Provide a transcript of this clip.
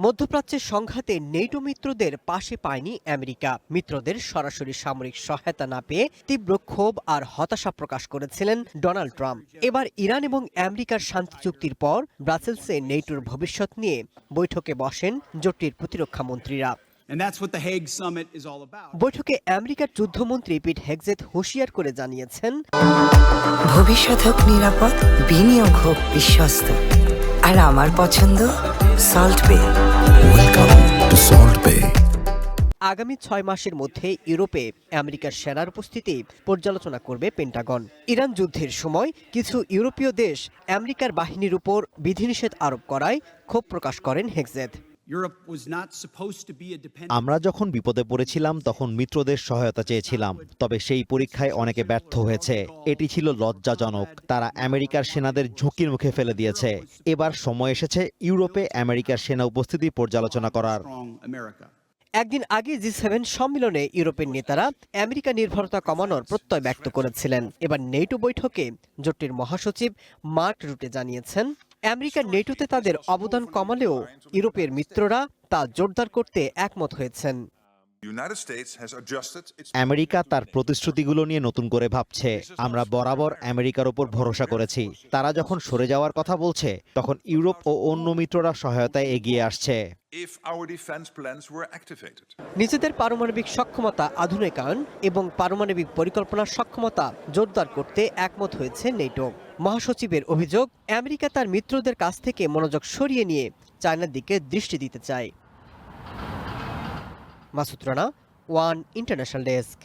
মধ্যপ্রাচ্যের সংঘাতে নেটো মিত্রদের পাশে পায়নি আমেরিকা। মিত্রদের সরাসরি সামরিক সহায়তা না পেয়ে তীব্র ক্ষোভ আর হতাশা প্রকাশ করেছিলেন ডোনাল্ড ট্রাম্প। এবার ইরান এবং আমেরিকার শান্তি চুক্তির পর ব্রাসেলসে নেটোর ভবিষ্যৎ নিয়ে বৈঠকে বসেন জোটটির প্রতিরক্ষা মন্ত্রীরা। বৈঠকে আমেরিকার যুদ্ধমন্ত্রী পিট হেগজেথ হুঁশিয়ার করে জানিয়েছেন, ভবিষ্যৎ হোক নিরাপদ, বিনিয়োগ হোক বিশ্বস্ত, আর আমার পছন্দ সল্ট বে। ওয়েলকাম টু সল্ট বে। আগামী 6 মাসের মধ্যে ইউরোপে আমেরিকার সেনার উপস্থিতি পর্যালোচনা করবে পেন্টাগন। ইরান যুদ্ধের সময় কিছু ইউরোপীয় দেশ আমেরিকার বাহিনীর উপর বিধিনিষেধ আরোপ করায় ক্ষোভ প্রকাশ করেন হেগজেথ। আমরা যখন বিপদে পড়েছিলাম তখন মিত্রদের সহায়তা চেয়েছিলাম, তবে সেই পরীক্ষায় অনেকে ব্যর্থ হয়েছে। এটি ছিল লজ্জাজনক। তারা আমেরিকার সেনাদের ঝুঁকির মুখে ফেলে দিয়েছে। এবার সময় এসেছে ইউরোপে আমেরিকার সেনা উপস্থিতি পর্যালোচনা করার। একদিন আগে G7 সম্মেলনে ইউরোপের নেতারা আমেরিকা নির্ভরতা কমানোর প্রত্যয় ব্যক্ত করেছিলেন। এবার নেটো বৈঠকে জোটটির মহাসচিব মার্ক রুটে জানিয়েছেন, আমেরিকা নেটোতে তাদের অবদান কমালেও ইউরোপের মিত্ররা তা জোরদার করতে একমত হয়েছেন। আমেরিকা তার প্রতিশ্রুতিগুলো নিয়ে নতুন করে ভাবছে। আমরা বরাবর আমেরিকার উপর ভরসা করেছি। তারা যখন সরে যাওয়ার কথা বলছে, তখন ইউরোপ ও অন্য মিত্ররা সহায়তায় এগিয়ে আসছে। নিজেদের পারমাণবিক সক্ষমতা আধুনিকায়ন এবং পারমাণবিক পরিকল্পনার সক্ষমতা জোরদার করতে একমত হয়েছে নেটো। মহাসচিবের অভিযোগ, আমেরিকা তার মিত্রদের কাছ থেকে মনোযোগ সরিয়ে নিয়ে চায়নার দিকে দৃষ্টি দিতে চায়। Masud Rana, one international desk.